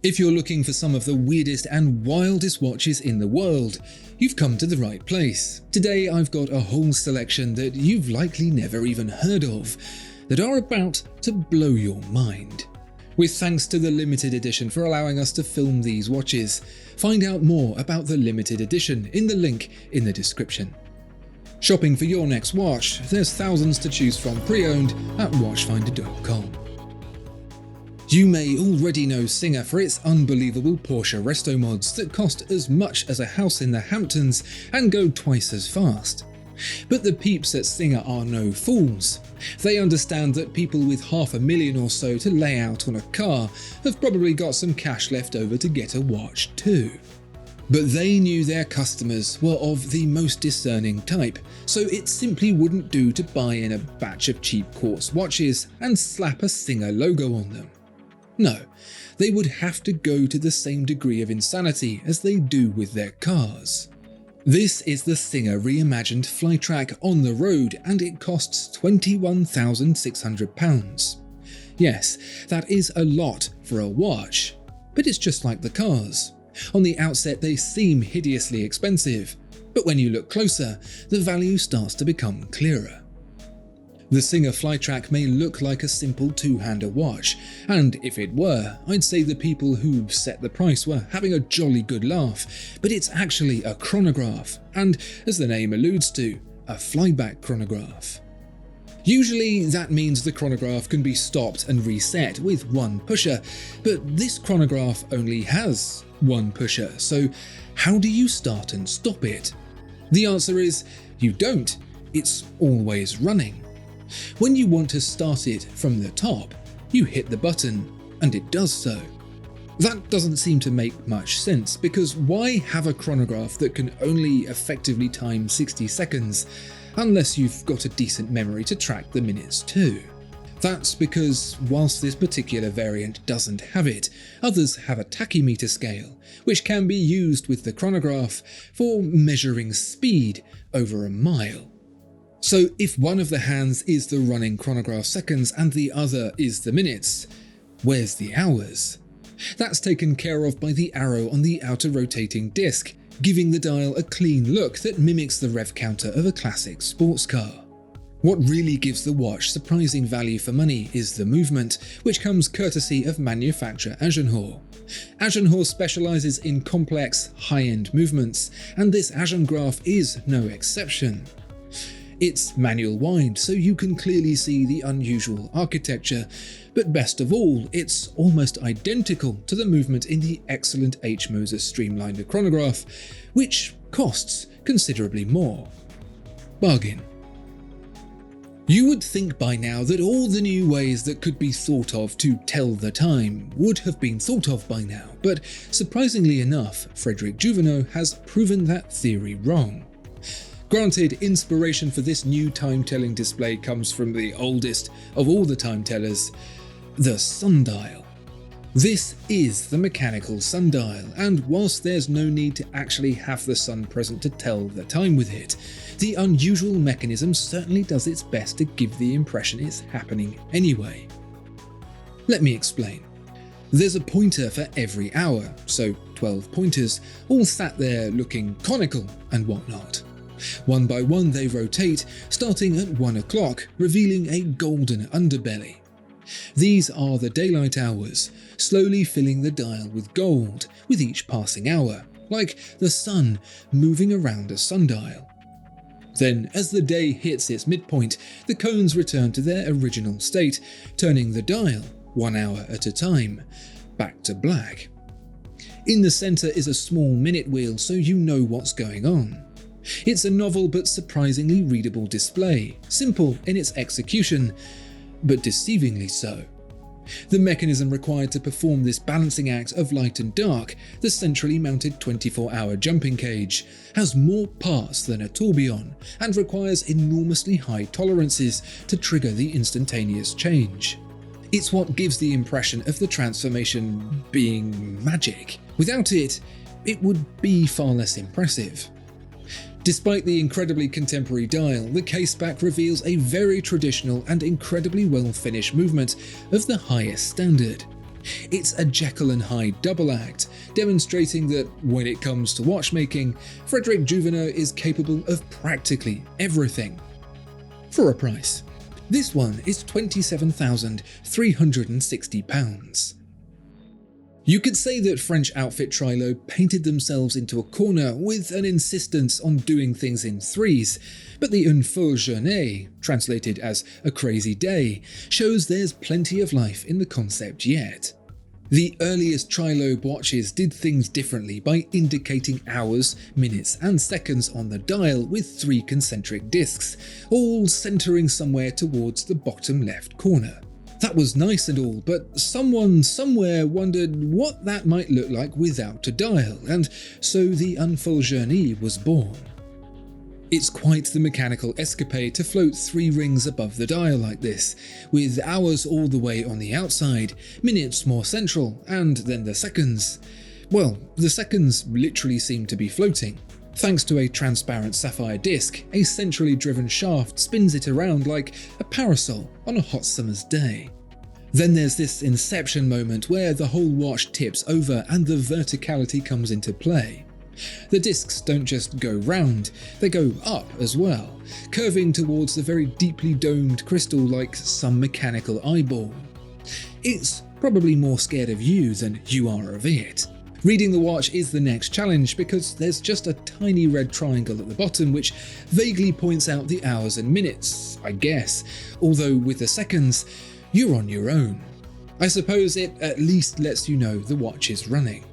If you're looking for some of the weirdest and wildest watches in the world, you've come to the right place. Today I've got a whole selection that you've likely never even heard of, that are about to blow your mind. With thanks to the limited edition for allowing us to film these watches. Find out more about the limited edition in the link in the description. Shopping for your next watch, there's thousands to choose from pre-owned at watchfinder.com. You may already know Singer for its unbelievable Porsche resto mods that cost as much as a house in the Hamptons and go twice as fast. But the peeps at Singer are no fools. They understand that people with $500,000 or so to lay out on a car have probably got some cash left over to get a watch too. But they knew their customers were of the most discerning type, so it simply wouldn't do to buy in a batch of cheap quartz watches and slap a Singer logo on them. No, they would have to go to the same degree of insanity as they do with their cars. This is the Singer Reimagined Flytrack on the road, and it costs £21,600. Yes, that is a lot for a watch, but it's just like the cars. On the outset they seem hideously expensive, but when you look closer, the value starts to become clearer. The Singer Flytrack may look like a simple two-hander watch, and if it were, I'd say the people who set the price were having a jolly good laugh, but it's actually a chronograph, and as the name alludes to, a flyback chronograph. Usually that means the chronograph can be stopped and reset with one pusher, but this chronograph only has one pusher, so how do you start and stop it? The answer is, you don't, it's always running. When you want to start it from the top, you hit the button, and it does so. That doesn't seem to make much sense, because why have a chronograph that can only effectively time 60 seconds, unless you've got a decent memory to track the minutes too? That's because whilst this particular variant doesn't have it, others have a tachymeter scale, which can be used with the chronograph for measuring speed over a mile. So if one of the hands is the running chronograph seconds and the other is the minutes, where's the hours? That's taken care of by the arrow on the outer rotating disc, giving the dial a clean look that mimics the rev counter of a classic sports car. What really gives the watch surprising value for money is the movement, which comes courtesy of manufacturer Jouvenot. Jouvenot specialises in complex, high-end movements, and this Jouvenot is no exception. It's manual wind, so you can clearly see the unusual architecture, but best of all, it's almost identical to the movement in the excellent H. Moser Streamliner chronograph, which costs considerably more. Bargain. You would think by now that all the new ways that could be thought of to tell the time would have been thought of by now, but surprisingly enough, Frederic Jouvenot has proven that theory wrong. Granted, inspiration for this new time-telling display comes from the oldest of all the time-tellers, the Sundial. This is the mechanical sundial, and whilst there's no need to actually have the sun present to tell the time with it, the unusual mechanism certainly does its best to give the impression it's happening anyway. Let me explain. There's a pointer for every hour, so 12 pointers, all sat there looking conical and whatnot. One by one they rotate, starting at 1 o'clock, revealing a golden underbelly. These are the daylight hours, slowly filling the dial with gold with each passing hour, like the sun moving around a sundial. Then, as the day hits its midpoint, the cones return to their original state, turning the dial, 1 hour at a time, back to black. In the centre is a small minute wheel so you know what's going on. It's a novel but surprisingly readable display, simple in its execution, but deceivingly so. The mechanism required to perform this balancing act of light and dark, the centrally mounted 24-hour jumping cage, has more parts than a tourbillon and requires enormously high tolerances to trigger the instantaneous change. It's what gives the impression of the transformation being magic. Without it, it would be far less impressive. Despite the incredibly contemporary dial, the caseback reveals a very traditional and incredibly well-finished movement of the highest standard. It's a Jekyll and Hyde double act, demonstrating that when it comes to watchmaking, Frederic Jouvenot is capable of practically everything. For a price. This one is £27,360. You could say that French outfit Trilobe painted themselves into a corner with an insistence on doing things in threes, but the Un Journée, translated as a crazy day, shows there's plenty of life in the concept yet. The earliest Trilobe watches did things differently by indicating hours, minutes and seconds on the dial with 3 concentric discs, all centering somewhere towards the bottom left corner. That was nice and all, but someone somewhere wondered what that might look like without a dial, and so the Un Journée was born. It's quite the mechanical escapade to float 3 rings above the dial like this, with hours all the way on the outside, minutes more central, and then the seconds. Well, the seconds literally seem to be floating. Thanks to a transparent sapphire disc, a centrally driven shaft spins it around like a parasol on a hot summer's day. Then there's this inception moment where the whole watch tips over and the verticality comes into play. The discs don't just go round, they go up as well, curving towards the very deeply domed crystal like some mechanical eyeball. It's probably more scared of you than you are of it. Reading the watch is the next challenge because there's just a tiny red triangle at the bottom which vaguely points out the hours and minutes, I guess, although with the seconds, you're on your own. I suppose it at least lets you know the watch is running.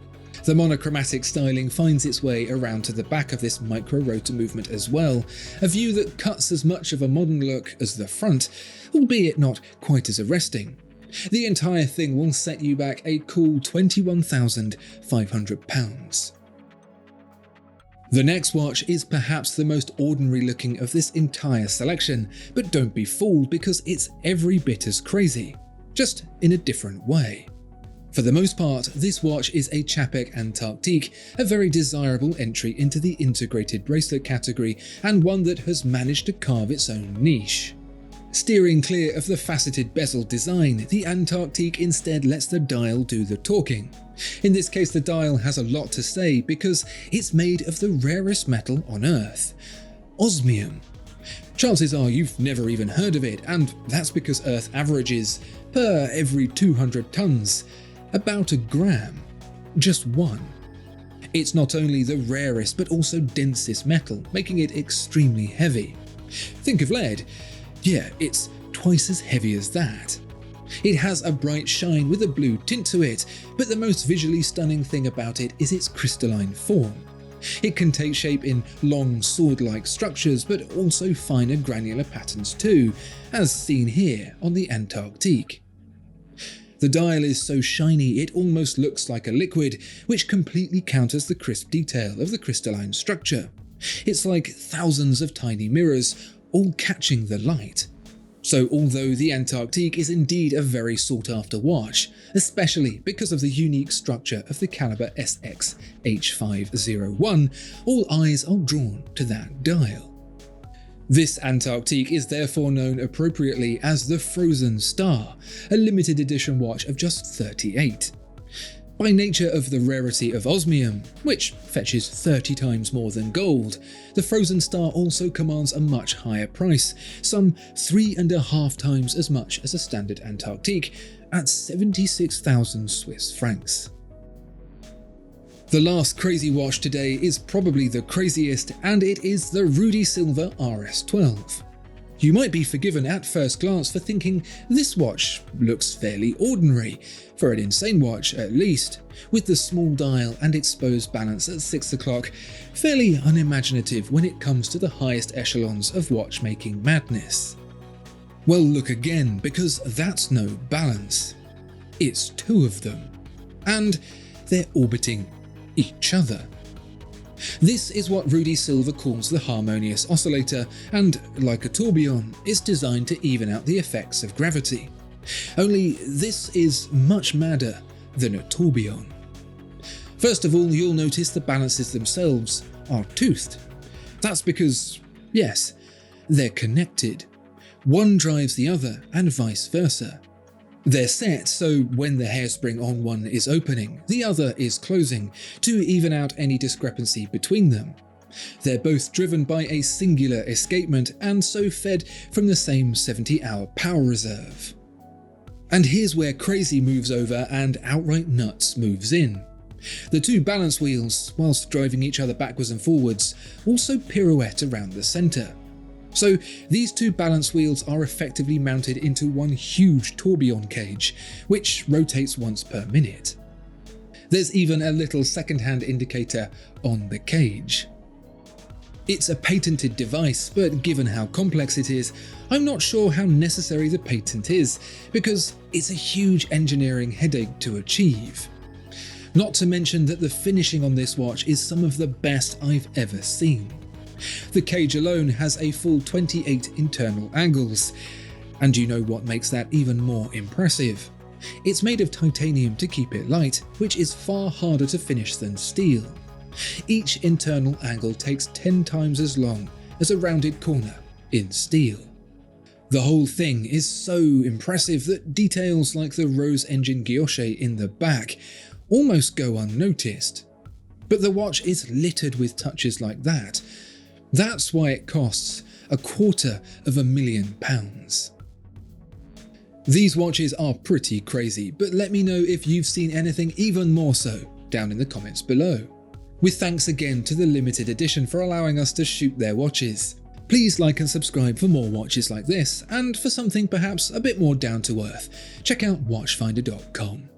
The monochromatic styling finds its way around to the back of this micro-rotor movement as well, a view that cuts as much of a modern look as the front, albeit not quite as arresting. The entire thing will set you back a cool £21,500. The next watch is perhaps the most ordinary looking of this entire selection, but don't be fooled because it's every bit as crazy, just in a different way. For the most part, this watch is a Czapek Antarctic, a very desirable entry into the integrated bracelet category and one that has managed to carve its own niche. Steering clear of the faceted bezel design, the Antarctic instead lets the dial do the talking. In this case, the dial has a lot to say because it's made of the rarest metal on Earth, osmium. Chances are you've never even heard of it, and that's because Earth averages, per every 200 tons, about a gram. Just one. It's not only the rarest but also densest metal, making it extremely heavy. Think of lead. Yeah, it's twice as heavy as that. It has a bright shine with a blue tint to it, but the most visually stunning thing about it is its crystalline form. It can take shape in long sword-like structures, but also finer granular patterns too, as seen here on the Antarctic. The dial is so shiny it almost looks like a liquid, which completely counters the crisp detail of the crystalline structure. It's like thousands of tiny mirrors, all catching the light. So although the Antarctic is indeed a very sought-after watch, especially because of the unique structure of the caliber SX H501, all eyes are drawn to that dial. This Antarctic is therefore known appropriately as the Frozen Star, a limited edition watch of just 38. By nature of the rarity of osmium, which fetches 30 times more than gold, the Frozen Star also commands a much higher price, some 3.5 times as much as a standard Antarctic, at 76,000 Swiss francs. The last crazy watch today is probably the craziest, and it is the Rudi Sylva RS12. You might be forgiven at first glance for thinking this watch looks fairly ordinary, for an insane watch at least, with the small dial and exposed balance at 6 o'clock, fairly unimaginative when it comes to the highest echelons of watchmaking madness. Well, look again, because that's no balance. It's 2 of them, and they're orbiting each other. This is what Rudi Sylva calls the Harmonious oscillator, and like a tourbillon, is designed to even out the effects of gravity. Only this is much madder than a tourbillon. First of all, you'll notice the balances themselves are toothed. That's because, yes, they're connected. One drives the other and vice versa. They're set so when the hairspring on one is opening, the other is closing, to even out any discrepancy between them. They're both driven by a singular escapement and so fed from the same 70-hour power reserve. And here's where crazy moves over and outright nuts moves in. The two balance wheels, whilst driving each other backwards and forwards, also pirouette around the centre. So these two balance wheels are effectively mounted into one huge tourbillon cage, which rotates once per minute. There's even a little second-hand indicator on the cage. It's a patented device, but given how complex it is, I'm not sure how necessary the patent is, because it's a huge engineering headache to achieve. Not to mention that the finishing on this watch is some of the best I've ever seen. The cage alone has a full 28 internal angles, and you know what makes that even more impressive? It's made of titanium to keep it light, which is far harder to finish than steel. Each internal angle takes 10 times as long as a rounded corner in steel. The whole thing is so impressive that details like the rose engine guilloche in the back almost go unnoticed. But the watch is littered with touches like that. That's why it costs £250,000. These watches are pretty crazy, but let me know if you've seen anything even more so down in the comments below. With thanks again to the limited edition for allowing us to shoot their watches. Please like and subscribe for more watches like this, and for something perhaps a bit more down to earth, check out watchfinder.com.